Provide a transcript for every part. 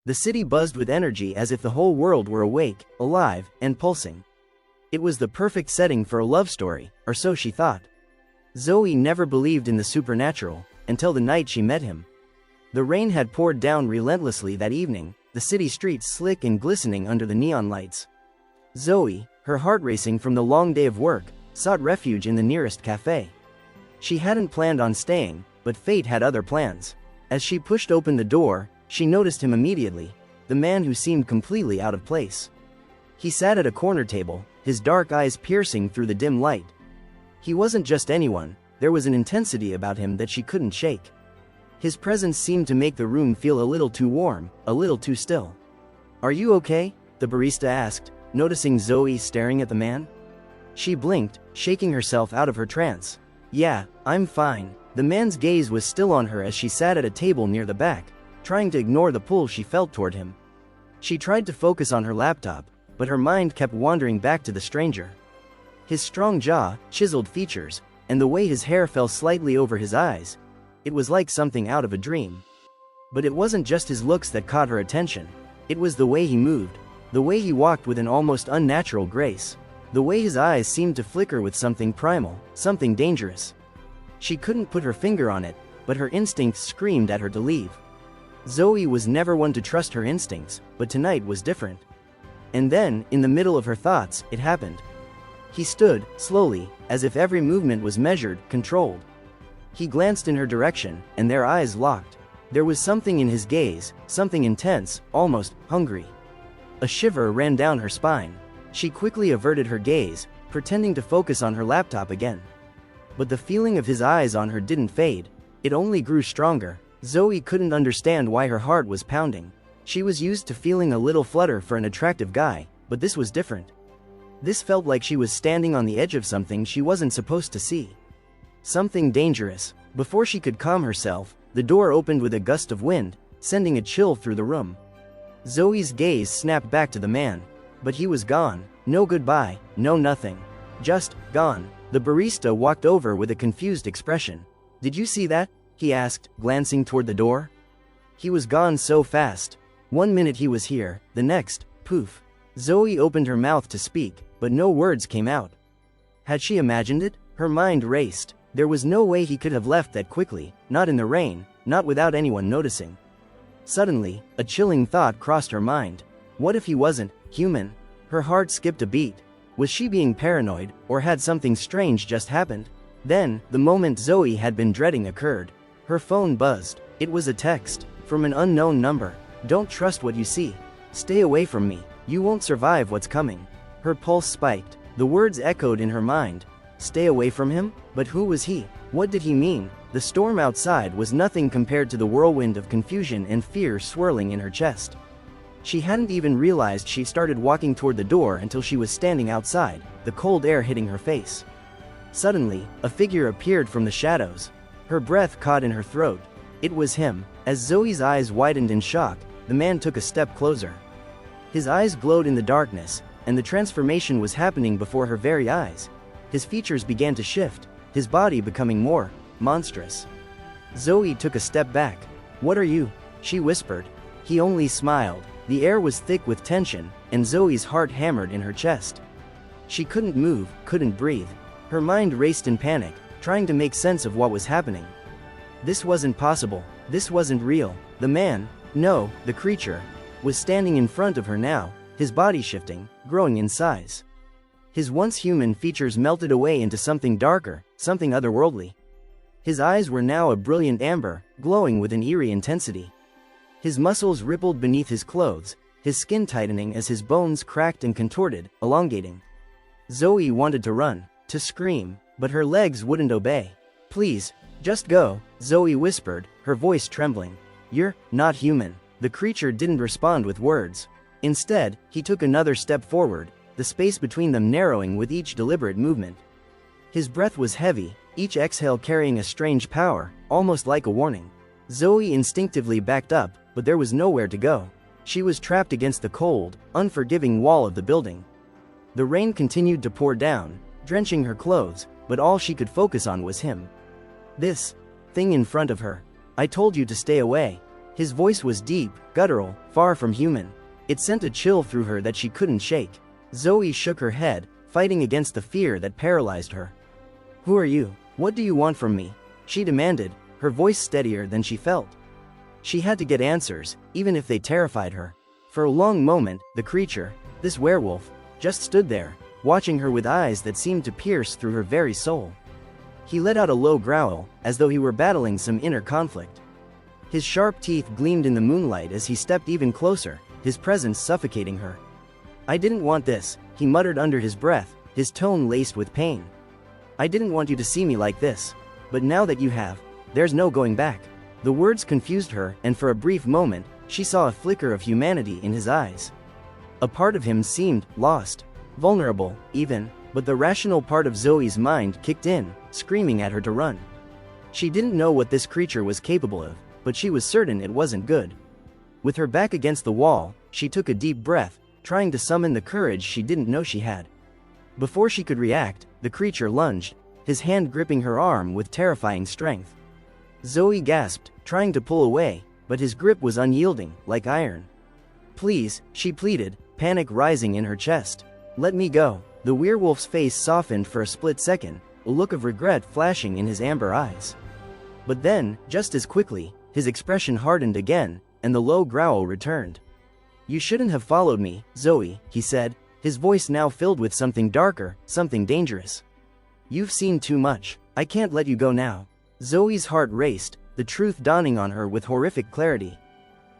The city buzzed with energy as if the whole world were awake, alive, and pulsing. It was the perfect setting for a love story, or so she thought. Zoey never believed in the supernatural, until the night she met him. The rain had poured down relentlessly that evening, the city streets slick and glistening under the neon lights. Zoey, her heart racing from the long day of work, sought refuge in the nearest cafe. She hadn't planned on staying, but fate had other plans. As she pushed open the door, she noticed him immediately, the man who seemed completely out of place. He sat at a corner table, his dark eyes piercing through the dim light. He wasn't just anyone, there was an intensity about him that she couldn't shake. His presence seemed to make the room feel a little too warm, a little too still. "Are you okay?" the barista asked, noticing Zoey staring at the man. She blinked, shaking herself out of her trance. "Yeah, I'm fine." The man's gaze was still on her as she sat at a table near the back, trying to ignore the pull she felt toward him. She tried to focus on her laptop, but her mind kept wandering back to the stranger. His strong jaw, chiseled features, and the way his hair fell slightly over his eyes. It was like something out of a dream. But it wasn't just his looks that caught her attention. It was the way he moved, the way he walked with an almost unnatural grace, the way his eyes seemed to flicker with something primal, something dangerous. She couldn't put her finger on it, but her instincts screamed at her to leave. Zoey was never one to trust her instincts, but tonight was different. And then, in the middle of her thoughts, it happened. He stood, slowly, as if every movement was measured, controlled. He glanced in her direction, and their eyes locked. There was something in his gaze, something intense, almost hungry. A shiver ran down her spine. She quickly averted her gaze, pretending to focus on her laptop again. But the feeling of his eyes on her didn't fade. It only grew stronger. Zoey couldn't understand why her heart was pounding. She was used to feeling a little flutter for an attractive guy, but this was different. This felt like she was standing on the edge of something she wasn't supposed to see. Something dangerous. Before she could calm herself, the door opened with a gust of wind, sending a chill through the room. Zoey's gaze snapped back to the man. But he was gone. No goodbye, no nothing. Just gone. The barista walked over with a confused expression. "Did you see that?" he asked, glancing toward the door. He was gone so fast. One minute he was here, the next, poof. Zoey opened her mouth to speak, but no words came out. Had she imagined it? Her mind raced. There was no way he could have left that quickly, not in the rain, not without anyone noticing. Suddenly, a chilling thought crossed her mind. What if he wasn't human? Her heart skipped a beat. Was she being paranoid, or had something strange just happened? Then, the moment Zoey had been dreading occurred. Her phone buzzed. It was a text, from an unknown number. "Don't trust what you see. Stay away from me. You won't survive what's coming." Her pulse spiked. The words echoed in her mind. Stay away from him? But who was he? What did he mean? The storm outside was nothing compared to the whirlwind of confusion and fear swirling in her chest. She hadn't even realized she started walking toward the door until she was standing outside, the cold air hitting her face. Suddenly, a figure appeared from the shadows. Her breath caught in her throat. It was him. As Zoey's eyes widened in shock, the man took a step closer. His eyes glowed in the darkness, and the transformation was happening before her very eyes. His features began to shift, his body becoming more monstrous. Zoey took a step back. "What are you?" she whispered. He only smiled. The air was thick with tension, and Zoey's heart hammered in her chest. She couldn't move, couldn't breathe. Her mind raced in panic, trying to make sense of what was happening. This wasn't possible. This wasn't real. The man, no, the creature, was standing in front of her now, his body shifting, growing in size. His once human features melted away into something darker, something otherworldly. His eyes were now a brilliant amber, glowing with an eerie intensity. His muscles rippled beneath his clothes, his skin tightening as his bones cracked and contorted, elongating. Zoey wanted to run, to scream, but her legs wouldn't obey. "Please, just go," Zoey whispered, her voice trembling. "You're not human." The creature didn't respond with words. Instead, he took another step forward, the space between them narrowing with each deliberate movement. His breath was heavy, each exhale carrying a strange power, almost like a warning. Zoey instinctively backed up, but there was nowhere to go. She was trapped against the cold, unforgiving wall of the building. The rain continued to pour down, drenching her clothes, but all she could focus on was him. This thing in front of her. "I told you to stay away." His voice was deep, guttural, far from human. It sent a chill through her that she couldn't shake. Zoey shook her head, fighting against the fear that paralyzed her. "Who are you? What do you want from me?" she demanded, her voice steadier than she felt. She had to get answers, even if they terrified her. For a long moment, the creature, this werewolf, just stood there, watching her with eyes that seemed to pierce through her very soul. He let out a low growl, as though he were battling some inner conflict. His sharp teeth gleamed in the moonlight as he stepped even closer, his presence suffocating her. "I didn't want this," he muttered under his breath, his tone laced with pain. "I didn't want you to see me like this. But now that you have, there's no going back." The words confused her, and for a brief moment, she saw a flicker of humanity in his eyes. A part of him seemed lost, vulnerable, even, but the rational part of Zoey's mind kicked in, screaming at her to run. She didn't know what this creature was capable of, but she was certain it wasn't good. With her back against the wall, she took a deep breath, trying to summon the courage she didn't know she had. Before she could react, the creature lunged, his hand gripping her arm with terrifying strength. Zoey gasped, trying to pull away, but his grip was unyielding, like iron. "Please," she pleaded, panic rising in her chest. "Let me go." The werewolf's face softened for a split second, a look of regret flashing in his amber eyes. But then, just as quickly, his expression hardened again, and the low growl returned. "You shouldn't have followed me, Zoey," he said, his voice now filled with something darker, something dangerous. "You've seen too much. I can't let you go now." Zoey's heart raced, the truth dawning on her with horrific clarity.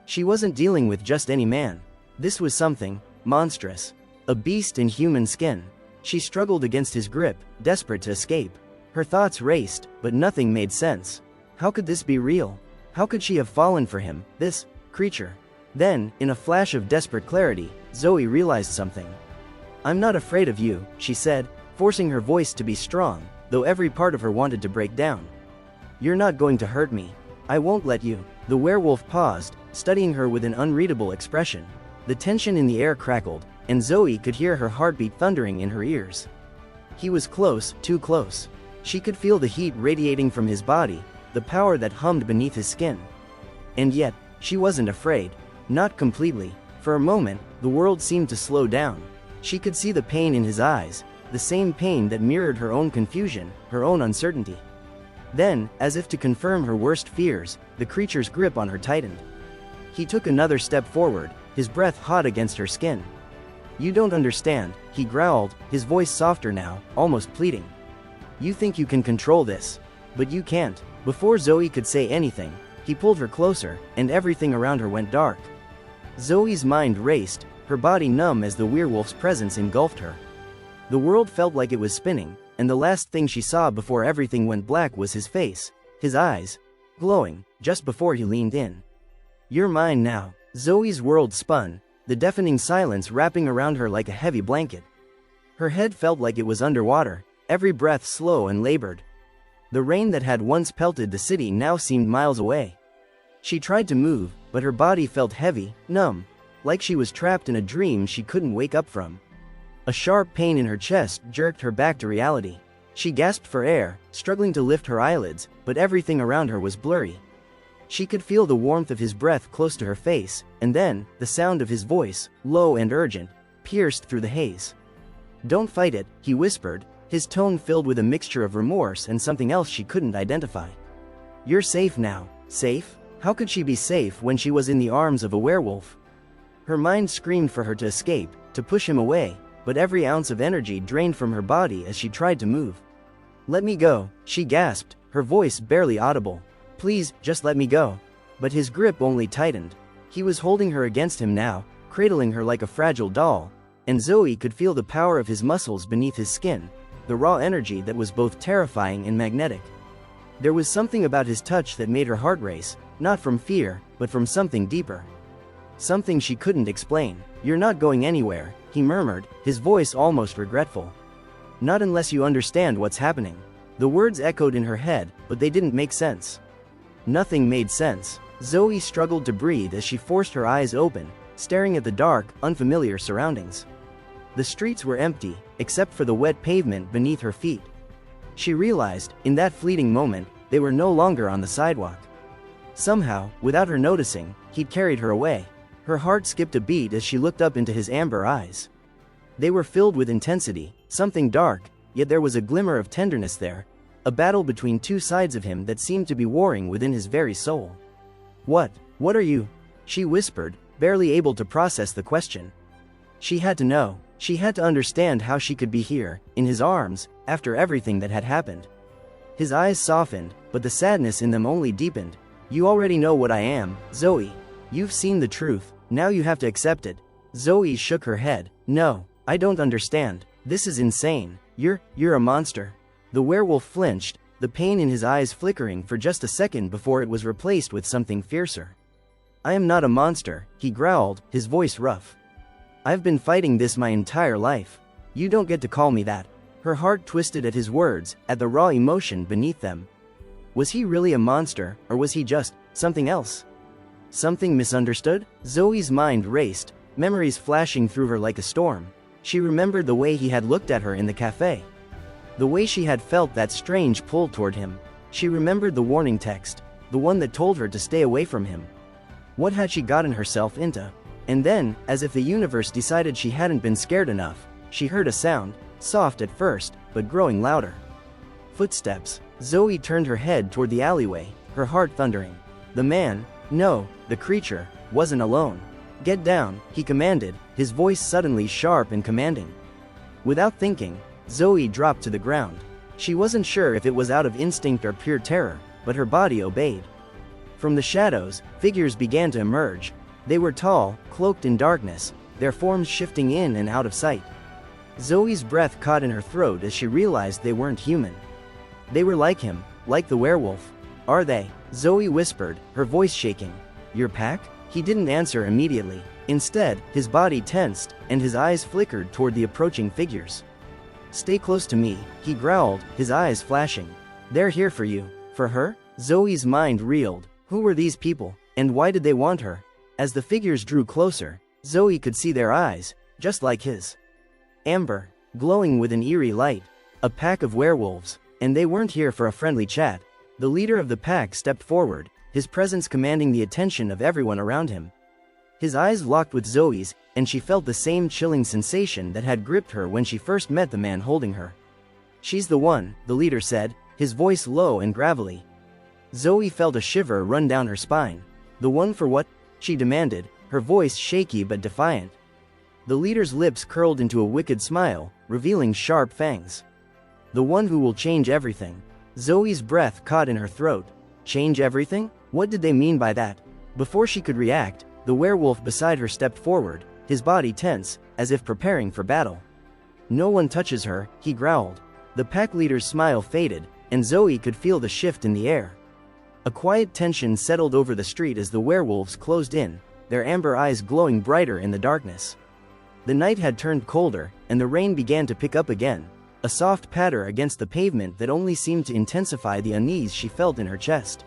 She wasn't dealing with just any man. This was something monstrous, a beast in human skin. She struggled against his grip, desperate to escape. Her thoughts raced, but nothing made sense. How could this be real? How could she have fallen for him, this creature? Then, in a flash of desperate clarity, Zoey realized something. "I'm not afraid of you," she said, forcing her voice to be strong, though every part of her wanted to break down. "You're not going to hurt me. I won't let you." The werewolf paused, studying her with an unreadable expression. The tension in the air crackled, and Zoey could hear her heartbeat thundering in her ears. He was close, too close. She could feel the heat radiating from his body, the power that hummed beneath his skin. And yet, she wasn't afraid. Not completely. For a moment, the world seemed to slow down. She could see the pain in his eyes, the same pain that mirrored her own confusion, her own uncertainty. Then, as if to confirm her worst fears, the creature's grip on her tightened. He took another step forward, his breath hot against her skin. "You don't understand," he growled, his voice softer now, almost pleading. "You think you can control this. But you can't." Before Zoey could say anything, he pulled her closer, and everything around her went dark. Zoey's mind raced, her body numb as the werewolf's presence engulfed her. The world felt like it was spinning, and the last thing she saw before everything went black was his face, his eyes, glowing, just before he leaned in. "You're mine now." Zoey's world spun, the deafening silence wrapping around her like a heavy blanket. Her head felt like it was underwater, every breath slow and labored. The rain that had once pelted the city now seemed miles away. She tried to move, but her body felt heavy, numb, like she was trapped in a dream she couldn't wake up from. A sharp pain in her chest jerked her back to reality. She gasped for air, struggling to lift her eyelids, but everything around her was blurry. She could feel the warmth of his breath close to her face, and then, the sound of his voice, low and urgent, pierced through the haze. "Don't fight it," he whispered, his tone filled with a mixture of remorse and something else she couldn't identify. "You're safe now." Safe? How could she be safe when she was in the arms of a werewolf? Her mind screamed for her to escape, to push him away, but every ounce of energy drained from her body as she tried to move. "Let me go," she gasped, her voice barely audible. "Please, just let me go." But his grip only tightened. He was holding her against him now, cradling her like a fragile doll, and Zoey could feel the power of his muscles beneath his skin, the raw energy that was both terrifying and magnetic. There was something about his touch that made her heart race, not from fear, but from something deeper. Something she couldn't explain. "You're not going anywhere," he murmured, his voice almost regretful. "Not unless you understand what's happening." The words echoed in her head, but they didn't make sense. Nothing made sense. Zoey struggled to breathe as she forced her eyes open, staring at the dark, unfamiliar surroundings. The streets were empty, except for the wet pavement beneath her feet. She realized, in that fleeting moment, they were no longer on the sidewalk. Somehow, without her noticing, he'd carried her away. Her heart skipped a beat as she looked up into his amber eyes. They were filled with intensity, something dark, yet there was a glimmer of tenderness there, a battle between two sides of him that seemed to be warring within his very soul. What are you?" she whispered, barely able to process the question. She had to know. She had to understand how she could be here, in his arms, after everything that had happened. His eyes softened, but the sadness in them only deepened. "You already know what I am, Zoey. You've seen the truth, now you have to accept it." Zoey shook her head. "No, I don't understand. This is insane. You're a monster." The werewolf flinched, the pain in his eyes flickering for just a second before it was replaced with something fiercer. "I am not a monster," he growled, his voice rough. "I've been fighting this my entire life. You don't get to call me that." Her heart twisted at his words, at the raw emotion beneath them. Was he really a monster, or was he just something else? Something misunderstood? Zoey's mind raced, memories flashing through her like a storm. She remembered the way he had looked at her in the cafe. The way she had felt that strange pull toward him. She remembered the warning text, the one that told her to stay away from him. What had she gotten herself into? And then, as if the universe decided she hadn't been scared enough, she heard a sound, soft at first, but growing louder. Footsteps. Zoey turned her head toward the alleyway, her heart thundering. The man, no, the creature, wasn't alone. "Get down," he commanded, his voice suddenly sharp and commanding. Without thinking, Zoey dropped to the ground. She wasn't sure if it was out of instinct or pure terror, but her body obeyed. From the shadows, figures began to emerge. They were tall, cloaked in darkness, their forms shifting in and out of sight. Zoey's breath caught in her throat as she realized they weren't human. They were like him, like the werewolf. "Are they?" Zoey whispered, her voice shaking. "Your pack?" He didn't answer immediately. Instead, his body tensed, and his eyes flickered toward the approaching figures. "Stay close to me," he growled, his eyes flashing. "They're here for you." For her? Zoey's mind reeled. Who were these people, and why did they want her? As the figures drew closer, Zoey could see their eyes, just like his. Amber, glowing with an eerie light. A pack of werewolves, and they weren't here for a friendly chat. The leader of the pack stepped forward, his presence commanding the attention of everyone around him. His eyes locked with Zoey's, and she felt the same chilling sensation that had gripped her when she first met the man holding her. "She's the one," the leader said, his voice low and gravelly. Zoey felt a shiver run down her spine. "The one for what?" she demanded, her voice shaky but defiant. The leader's lips curled into a wicked smile, revealing sharp fangs. "The one who will change everything." Zoey's breath caught in her throat. Change everything? What did they mean by that? Before she could react, the werewolf beside her stepped forward, his body tense, as if preparing for battle. "No one touches her," he growled. The pack leader's smile faded, and Zoey could feel the shift in the air. A quiet tension settled over the street as the werewolves closed in, their amber eyes glowing brighter in the darkness. The night had turned colder, and the rain began to pick up again, a soft patter against the pavement that only seemed to intensify the unease she felt in her chest.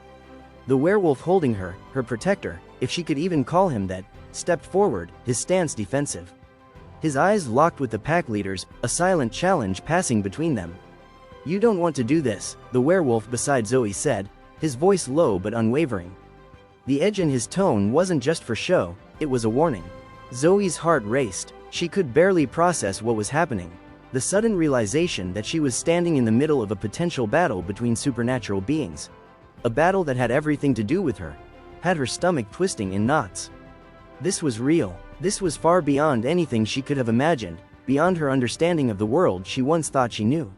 The werewolf holding her, her protector, if she could even call him that, stepped forward, his stance defensive. His eyes locked with the pack leaders, a silent challenge passing between them. "You don't want to do this," the werewolf beside Zoey said, his voice low but unwavering. The edge in his tone wasn't just for show, it was a warning. Zoey's heart raced. She could barely process what was happening. The sudden realization that she was standing in the middle of a potential battle between supernatural beings. A battle that had everything to do with her. Had her stomach twisting in knots. This was real. This was far beyond anything she could have imagined, beyond her understanding of the world she once thought she knew.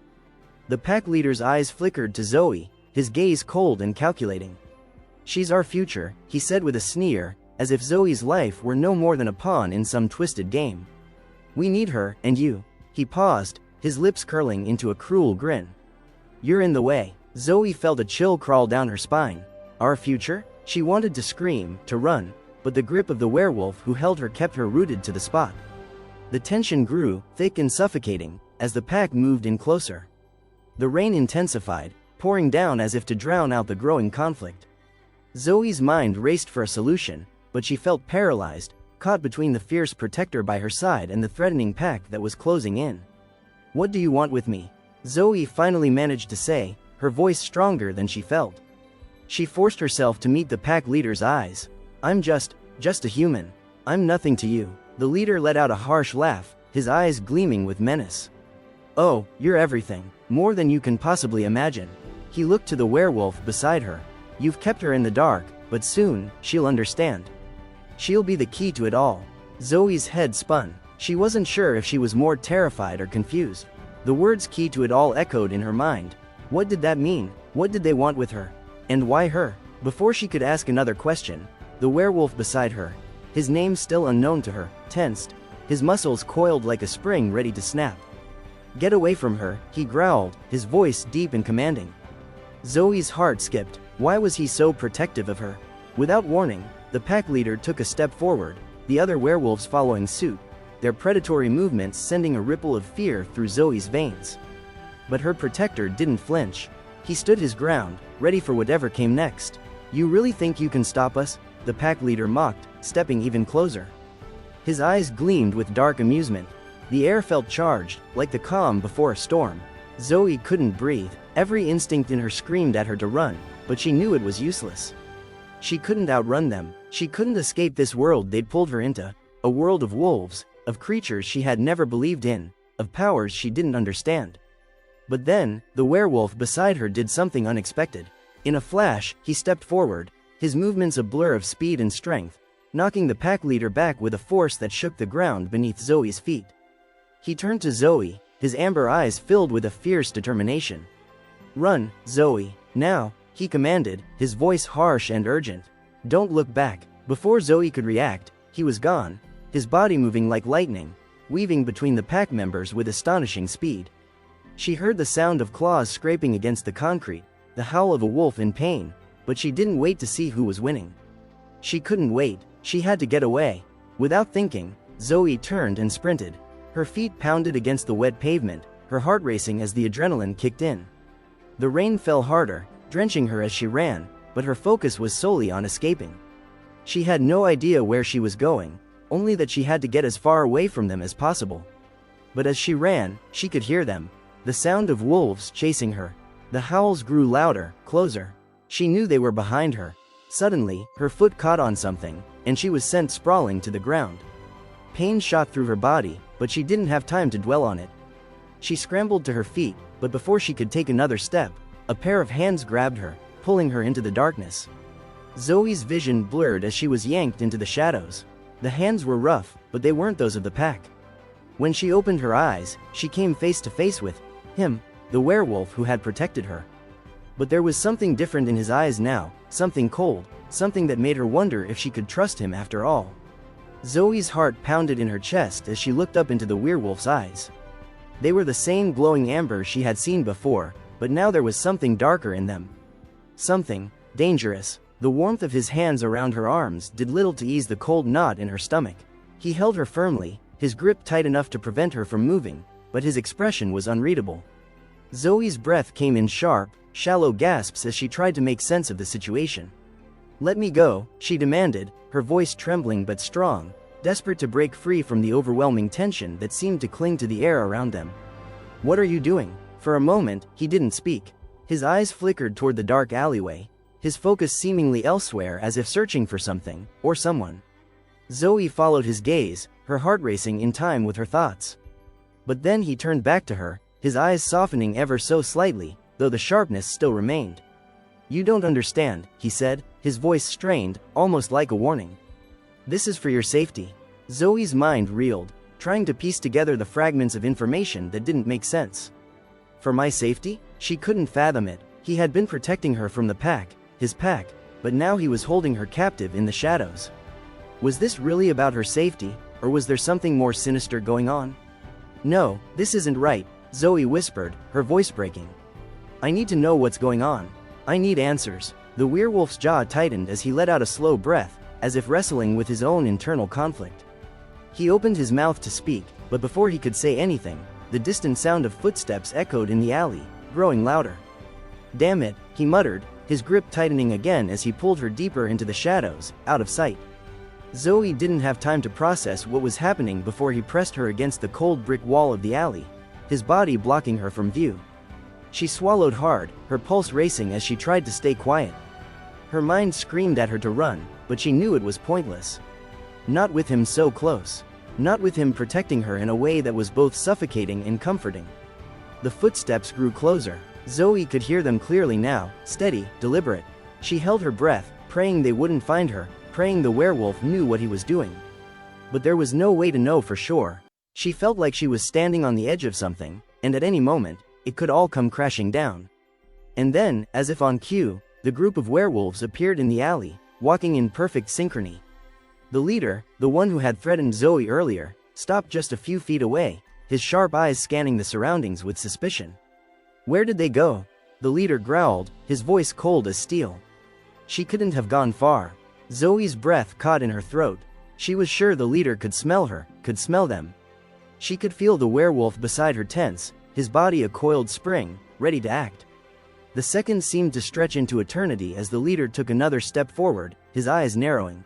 The pack leader's eyes flickered to Zoey, his gaze cold and calculating. "She's our future," he said with a sneer, as if Zoey's life were no more than a pawn in some twisted game. "We need her, and you." He paused, his lips curling into a cruel grin. "You're in the way." Zoey felt a chill crawl down her spine. "Our future?" She wanted to scream, to run, but the grip of the werewolf who held her kept her rooted to the spot. The tension grew, thick and suffocating, as the pack moved in closer. The rain intensified, pouring down as if to drown out the growing conflict. Zoey's mind raced for a solution, but she felt paralyzed, caught between the fierce protector by her side and the threatening pack that was closing in. "What do you want with me?" Zoey finally managed to say, her voice stronger than she felt. She forced herself to meet the pack leader's eyes. I'm just a human. I'm nothing to you. The leader let out a harsh laugh, his eyes gleaming with menace. Oh, you're everything. More than you can possibly imagine. He looked to the werewolf beside her. You've kept her in the dark, but soon, she'll understand. She'll be the key to it all. Zoey's head spun. She wasn't sure if she was more terrified or confused. The words key to it all echoed in her mind. What did that mean? What did they want with her? And why her? Before she could ask another question, the werewolf beside her, his name still unknown to her, tensed, his muscles coiled like a spring ready to snap. Get away from her, he growled, his voice deep and commanding. Zoey's heart skipped. Why was he so protective of her? Without warning, the pack leader took a step forward, the other werewolves following suit, their predatory movements sending a ripple of fear through Zoey's veins. But her protector didn't flinch. He stood his ground, ready for whatever came next. You really think you can stop us? The pack leader mocked, stepping even closer. His eyes gleamed with dark amusement. The air felt charged, like the calm before a storm. Zoey couldn't breathe. Every instinct in her screamed at her to run, but she knew it was useless. She couldn't outrun them. She couldn't escape this world they'd pulled her into, a world of wolves, of creatures she had never believed in, of powers she didn't understand. But then, the werewolf beside her did something unexpected. In a flash, he stepped forward, his movements a blur of speed and strength, knocking the pack leader back with a force that shook the ground beneath Zoey's feet. He turned to Zoey, his amber eyes filled with a fierce determination. Run, Zoey, now, he commanded, his voice harsh and urgent. Don't look back. Before Zoey could react, he was gone, his body moving like lightning, weaving between the pack members with astonishing speed. She heard the sound of claws scraping against the concrete, the howl of a wolf in pain, but she didn't wait to see who was winning. She couldn't wait, she had to get away. Without thinking, Zoey turned and sprinted. Her feet pounded against the wet pavement, her heart racing as the adrenaline kicked in. The rain fell harder, drenching her as she ran, but her focus was solely on escaping. She had no idea where she was going, only that she had to get as far away from them as possible. But as she ran, she could hear them, the sound of wolves chasing her. The howls grew louder, closer. She knew they were behind her. Suddenly, her foot caught on something, and she was sent sprawling to the ground. Pain shot through her body, but she didn't have time to dwell on it. She scrambled to her feet, but before she could take another step, a pair of hands grabbed her, pulling her into the darkness. Zoey's vision blurred as she was yanked into the shadows. The hands were rough, but they weren't those of the pack. When she opened her eyes, she came face to face with him, the werewolf who had protected her. But there was something different in his eyes now, something cold, something that made her wonder if she could trust him after all. Zoey's heart pounded in her chest as she looked up into the werewolf's eyes. They were the same glowing amber she had seen before, but now there was something darker in them. Something dangerous. The warmth of his hands around her arms did little to ease the cold knot in her stomach. He held her firmly, his grip tight enough to prevent her from moving, but his expression was unreadable. Zoey's breath came in sharp, shallow gasps as she tried to make sense of the situation. Let me go, she demanded, her voice trembling but strong, desperate to break free from the overwhelming tension that seemed to cling to the air around them. What are you doing? For a moment, he didn't speak. His eyes flickered toward the dark alleyway, his focus seemingly elsewhere as if searching for something, or someone. Zoey followed his gaze, her heart racing in time with her thoughts. But then he turned back to her, his eyes softening ever so slightly, though the sharpness still remained. You don't understand, he said, his voice strained, almost like a warning. This is for your safety. Zoey's mind reeled, trying to piece together the fragments of information that didn't make sense. For my safety? She couldn't fathom it. He had been protecting her from the pack, his pack, but now he was holding her captive in the shadows. Was this really about her safety, or was there something more sinister going on? No, this isn't right, Zoey whispered, her voice breaking. I need to know what's going on. I need answers. The werewolf's jaw tightened as he let out a slow breath, as if wrestling with his own internal conflict. He opened his mouth to speak, but before he could say anything, the distant sound of footsteps echoed in the alley, growing louder. Damn it, he muttered, his grip tightening again as he pulled her deeper into the shadows, out of sight. Zoey didn't have time to process what was happening before he pressed her against the cold brick wall of the alley, his body blocking her from view. She swallowed hard, her pulse racing as she tried to stay quiet. Her mind screamed at her to run, but she knew it was pointless. Not with him so close. Not with him protecting her in a way that was both suffocating and comforting. The footsteps grew closer. Zoey could hear them clearly now, steady, deliberate. She held her breath, praying they wouldn't find her, praying the werewolf knew what he was doing. But there was no way to know for sure. She felt like she was standing on the edge of something, and at any moment, it could all come crashing down. And then, as if on cue, the group of werewolves appeared in the alley, walking in perfect synchrony. The leader, the one who had threatened Zoey earlier, stopped just a few feet away, his sharp eyes scanning the surroundings with suspicion. Where did they go? The leader growled, his voice cold as steel. She couldn't have gone far. Zoey's breath caught in her throat. She was sure the leader could smell her, could smell them. She could feel the werewolf beside her tense, his body a coiled spring, ready to act. The seconds seemed to stretch into eternity as the leader took another step forward, his eyes narrowing.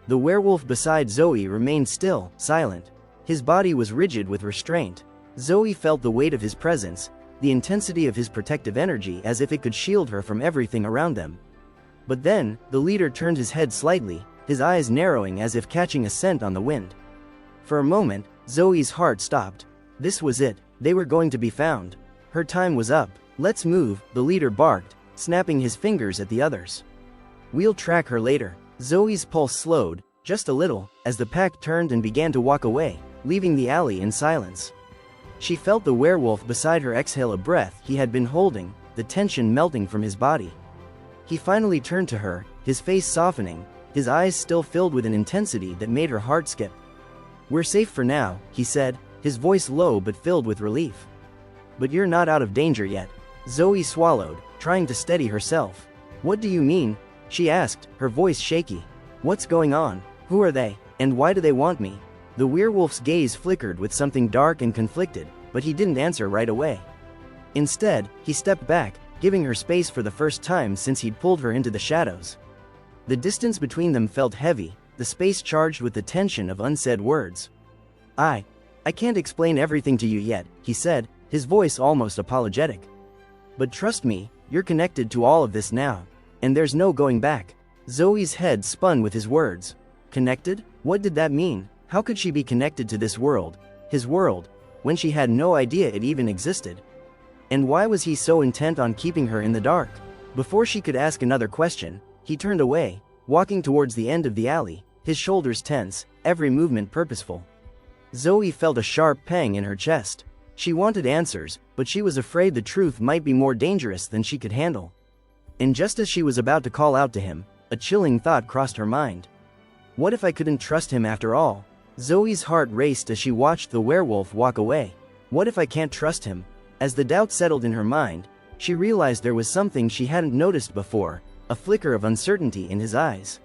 The werewolf beside Zoey remained still, silent. His body was rigid with restraint. Zoey felt the weight of his presence, the intensity of his protective energy as if it could shield her from everything around them. But then, the leader turned his head slightly, his eyes narrowing as if catching a scent on the wind. For a moment, Zoey's heart stopped. This was it, they were going to be found. Her time was up. Let's move, the leader barked, snapping his fingers at the others. We'll track her later. Zoey's pulse slowed, just a little, as the pack turned and began to walk away, leaving the alley in silence. She felt the werewolf beside her exhale a breath he had been holding, the tension melting from his body. He finally turned to her, his face softening, his eyes still filled with an intensity that made her heart skip. "We're safe for now," he said, his voice low but filled with relief. "But you're not out of danger yet." Zoey swallowed, trying to steady herself. "What do you mean?" she asked, her voice shaky. "What's going on? Who are they? And why do they want me?" The werewolf's gaze flickered with something dark and conflicted, but he didn't answer right away. Instead, he stepped back, giving her space for the first time since he'd pulled her into the shadows. The distance between them felt heavy, the space charged with the tension of unsaid words. I can't explain everything to you yet," he said, his voice almost apologetic. "But trust me, you're connected to all of this now. And there's no going back." Zoey's head spun with his words. Connected? What did that mean? How could she be connected to this world, his world, when she had no idea it even existed? And why was he so intent on keeping her in the dark? Before she could ask another question, he turned away, walking towards the end of the alley, his shoulders tense, every movement purposeful. Zoey felt a sharp pang in her chest. She wanted answers, but she was afraid the truth might be more dangerous than she could handle. And just as she was about to call out to him, a chilling thought crossed her mind. What if I couldn't trust him after all? Zoey's heart raced as she watched the werewolf walk away. What if I can't trust him? As the doubt settled in her mind, she realized there was something she hadn't noticed before, a flicker of uncertainty in his eyes.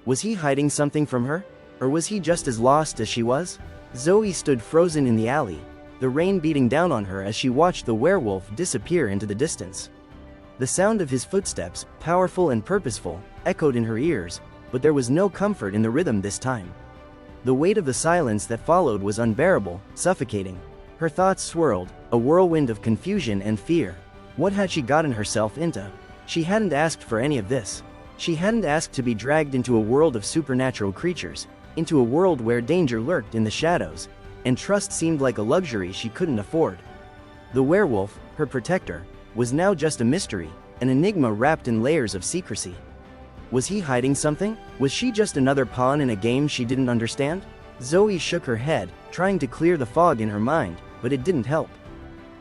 Was he hiding something from her? Or was he just as lost as she was? Zoey stood frozen in the alley, the rain beating down on her as she watched the werewolf disappear into the distance. The sound of his footsteps, powerful and purposeful, echoed in her ears, but there was no comfort in the rhythm this time. The weight of the silence that followed was unbearable, suffocating. Her thoughts swirled, a whirlwind of confusion and fear. What had she gotten herself into? She hadn't asked for any of this. She hadn't asked to be dragged into a world of supernatural creatures, into a world where danger lurked in the shadows, and trust seemed like a luxury she couldn't afford. The werewolf, her protector, was now just a mystery, an enigma wrapped in layers of secrecy. Was he hiding something? Was she just another pawn in a game she didn't understand? Zoey shook her head, trying to clear the fog in her mind, but it didn't help.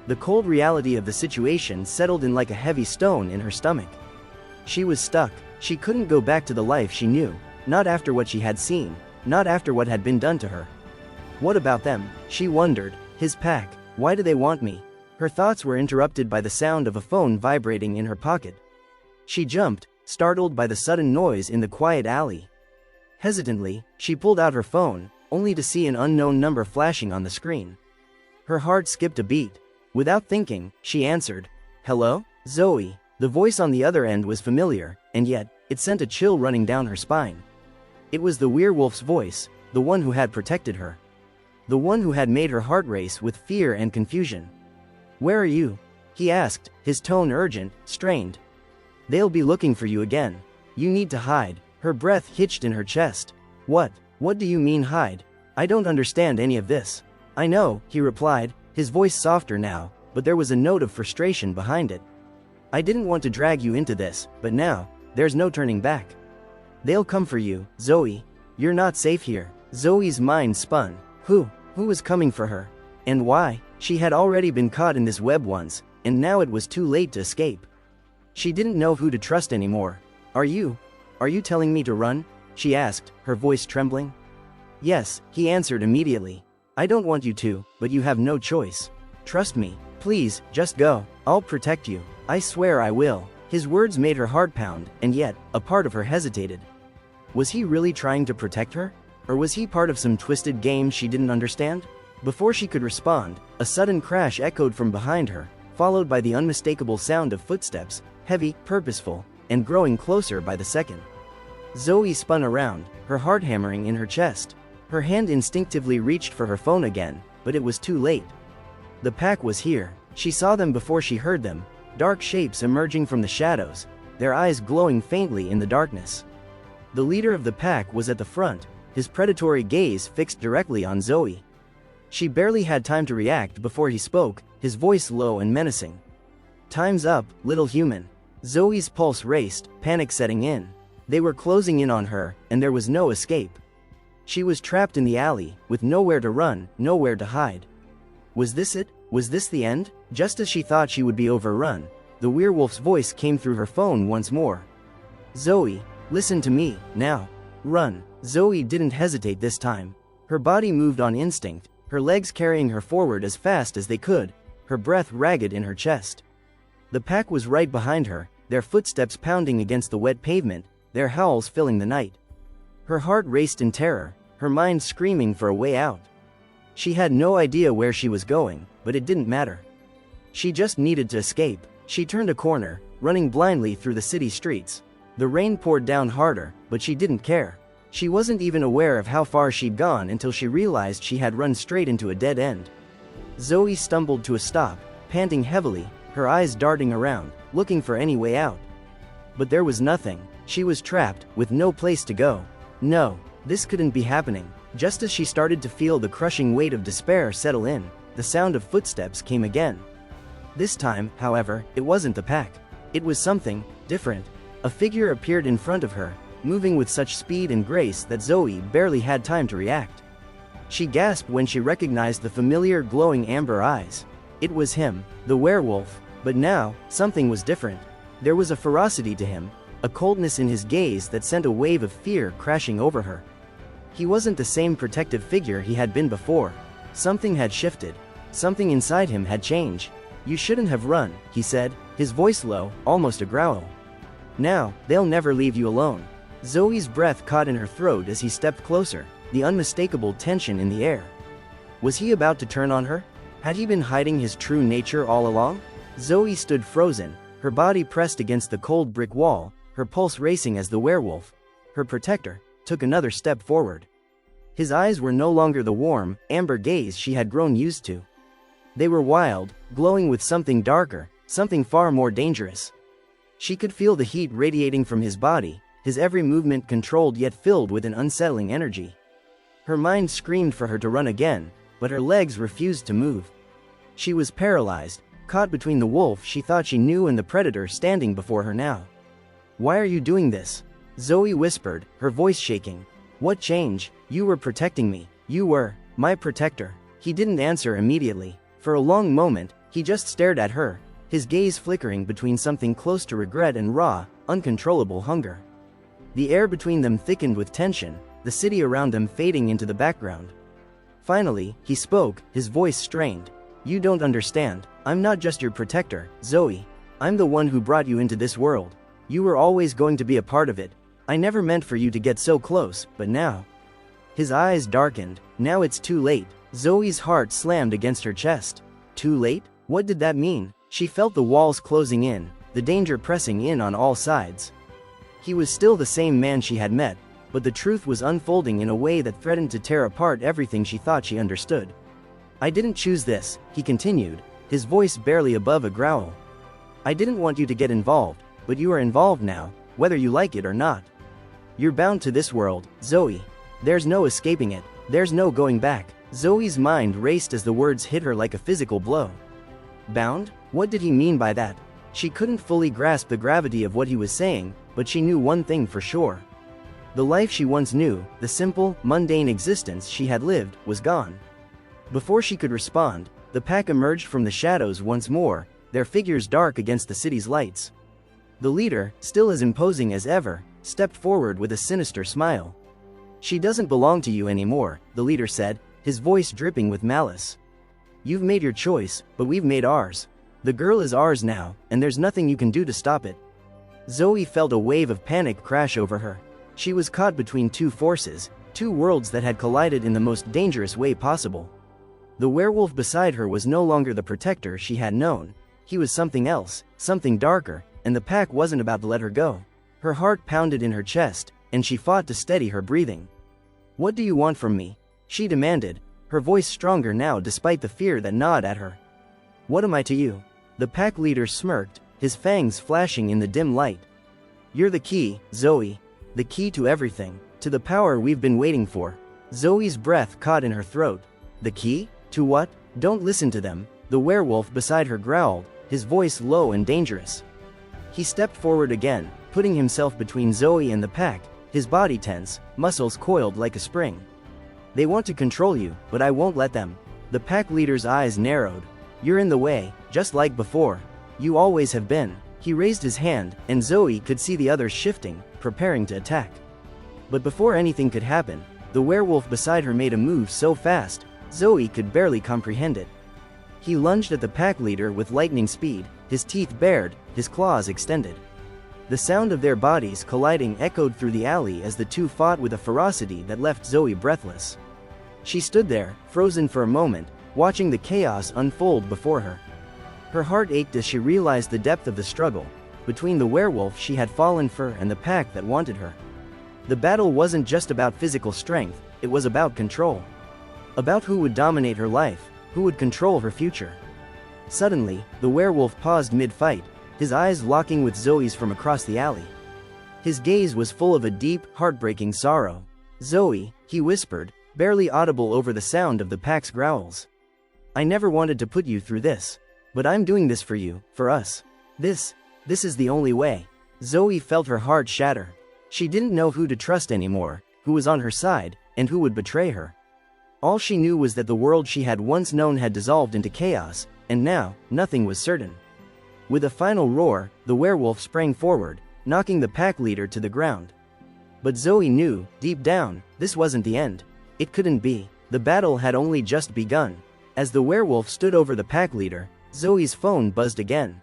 The cold reality of the situation settled in like a heavy stone in her stomach. She was stuck. She couldn't go back to the life she knew, not after what she had seen, not after what had been done to her. What about them? She wondered. His pack. Why do they want me? Her thoughts were interrupted by the sound of a phone vibrating in her pocket. She jumped, startled by the sudden noise in the quiet alley. Hesitantly, she pulled out her phone, only to see an unknown number flashing on the screen. Her heart skipped a beat. Without thinking, she answered. "Hello? Zoey." The voice on the other end was familiar, and yet, it sent a chill running down her spine. It was the werewolf's voice, the one who had protected her. The one who had made her heart race with fear and confusion. "Where are you?" he asked, his tone urgent, strained. "They'll be looking for you again." You need to hide. Her breath hitched in her chest. What? What do you mean hide? I don't understand any of this. I know, he replied, his voice softer now, but there was a note of frustration behind it. I didn't want to drag you into this, but now, there's no turning back. They'll come for you, Zoey. You're not safe here. Zoey's mind spun. Who was coming for her? And why? She had already been caught in this web once, and now it was too late to escape. She didn't know who to trust anymore. Are you telling me to run? She asked, her voice trembling. Yes, he answered immediately. I don't want you to, but you have no choice. Trust me. Please, just go. I'll protect you. I swear I will. His words made her heart pound, and yet, a part of her hesitated. Was he really trying to protect her? Or was he part of some twisted game she didn't understand? Before she could respond, a sudden crash echoed from behind her, followed by the unmistakable sound of footsteps, heavy, purposeful, and growing closer by the second. Zoey spun around, her heart hammering in her chest. Her hand instinctively reached for her phone again, but it was too late. The pack was here. She saw them before she heard them, dark shapes emerging from the shadows, their eyes glowing faintly in the darkness. The leader of the pack was at the front, his predatory gaze fixed directly on Zoey. She barely had time to react before he spoke, his voice low and menacing. Time's up, little human. Zoey's pulse raced, panic setting in. They were closing in on her, and there was no escape. She was trapped in the alley, with nowhere to run, nowhere to hide. Was this it? Was this the end? Just as she thought she would be overrun, the werewolf's voice came through her phone once more. Zoey, listen to me, now. Run. Zoey didn't hesitate this time. Her body moved on instinct, her legs carrying her forward as fast as they could, her breath ragged in her chest. The pack was right behind her, their footsteps pounding against the wet pavement, their howls filling the night. Her heart raced in terror, her mind screaming for a way out. She had no idea where she was going, but it didn't matter. She just needed to escape. She turned a corner, running blindly through the city streets. The rain poured down harder, but she didn't care. She wasn't even aware of how far she'd gone until she realized she had run straight into a dead end. Zoey stumbled to a stop, panting heavily, her eyes darting around, looking for any way out. But there was nothing. She was trapped, with no place to go. No, this couldn't be happening. Just as she started to feel the crushing weight of despair settle in, the sound of footsteps came again. This time, however, it wasn't the pack. It was something different. A figure appeared in front of her, moving with such speed and grace that Zoey barely had time to react. She gasped when she recognized the familiar glowing amber eyes. It was him, the werewolf, but now, something was different. There was a ferocity to him, a coldness in his gaze that sent a wave of fear crashing over her. He wasn't the same protective figure he had been before. Something had shifted. Something inside him had changed. You shouldn't have run, he said, his voice low, almost a growl. Now, they'll never leave you alone. Zoey's breath caught in her throat as he stepped closer, the unmistakable tension in the air. Was he about to turn on her? Had he been hiding his true nature all along? Zoey stood frozen, her body pressed against the cold brick wall, her pulse racing as the werewolf, her protector, took another step forward. His eyes were no longer the warm, amber gaze she had grown used to. They were wild, glowing with something darker, something far more dangerous. She could feel the heat radiating from his body, his every movement controlled yet filled with an unsettling energy. Her mind screamed for her to run again, but her legs refused to move. She was paralyzed, caught between the wolf she thought she knew and the predator standing before her now. Why are you doing this? Zoey whispered, her voice shaking. What change? You were protecting me. You were my protector. He didn't answer immediately. For a long moment, he just stared at her, his gaze flickering between something close to regret and raw, uncontrollable hunger. The air between them thickened with tension, the city around them fading into the background. Finally, he spoke, his voice strained. You don't understand. I'm not just your protector, Zoey. I'm the one who brought you into this world. You were always going to be a part of it. I never meant for you to get so close, but now. His eyes darkened. Now it's too late. Zoey's heart slammed against her chest. Too late? What did that mean? She felt the walls closing in, the danger pressing in on all sides. He was still the same man she had met, but the truth was unfolding in a way that threatened to tear apart everything she thought she understood. I didn't choose this, he continued, his voice barely above a growl. I didn't want you to get involved, but you are involved now. whether you like it or not. You're bound to this world, Zoey. There's no escaping it, there's no going back. Zoey's mind raced as the words hit her like a physical blow. Bound? What did he mean by that? She couldn't fully grasp the gravity of what he was saying, but she knew one thing for sure. The life she once knew, the simple, mundane existence she had lived, was gone. Before she could respond, the pack emerged from the shadows once more, their figures dark against the city's lights. The leader, still as imposing as ever, stepped forward with a sinister smile. "She doesn't belong to you anymore," the leader said, his voice dripping with malice. "You've made your choice, but we've made ours. The girl is ours now, and there's nothing you can do to stop it." Zoey felt a wave of panic crash over her. She was caught between two forces, two worlds that had collided in the most dangerous way possible. The werewolf beside her was no longer the protector she had known. He was something else, something darker, and the pack wasn't about to let her go. Her heart pounded in her chest, and she fought to steady her breathing. "What do you want from me?" she demanded, her voice stronger now despite the fear that gnawed at her. "What am I to you?" The pack leader smirked, his fangs flashing in the dim light. "You're the key, Zoey. The key to everything, to the power we've been waiting for." Zoey's breath caught in her throat. "The key? To what?" "Don't listen to them," the werewolf beside her growled, his voice low and dangerous. He stepped forward again, putting himself between Zoey and the pack, his body tense, muscles coiled like a spring. "They want to control you, but I won't let them." The pack leader's eyes narrowed. "You're in the way, just like before. You always have been." He raised his hand, and Zoey could see the others shifting, preparing to attack. But before anything could happen, the werewolf beside her made a move so fast, Zoey could barely comprehend it. He lunged at the pack leader with lightning speed, his teeth bared, his claws extended. The sound of their bodies colliding echoed through the alley as the two fought with a ferocity that left Zoey breathless. She stood there, frozen for a moment, watching the chaos unfold before her. Her heart ached as she realized the depth of the struggle, between the werewolf she had fallen for and the pack that wanted her. The battle wasn't just about physical strength, it was about control. About who would dominate her life, who would control her future. Suddenly, the werewolf paused mid-fight, his eyes locking with Zoey's from across the alley. His gaze was full of a deep, heartbreaking sorrow. "Zoey," he whispered, barely audible over the sound of the pack's growls. "I never wanted to put you through this. But I'm doing this for you, for us. This is the only way." Zoey felt her heart shatter. She didn't know who to trust anymore, who was on her side, and who would betray her. All she knew was that the world she had once known had dissolved into chaos, and now, nothing was certain. With a final roar, the werewolf sprang forward, knocking the pack leader to the ground. But Zoey knew, deep down, this wasn't the end. It couldn't be. The battle had only just begun. As the werewolf stood over the pack leader, Zoey's phone buzzed again.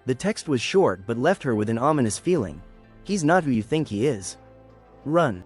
The text was short but left her with an ominous feeling. "He's not who you think he is. Run."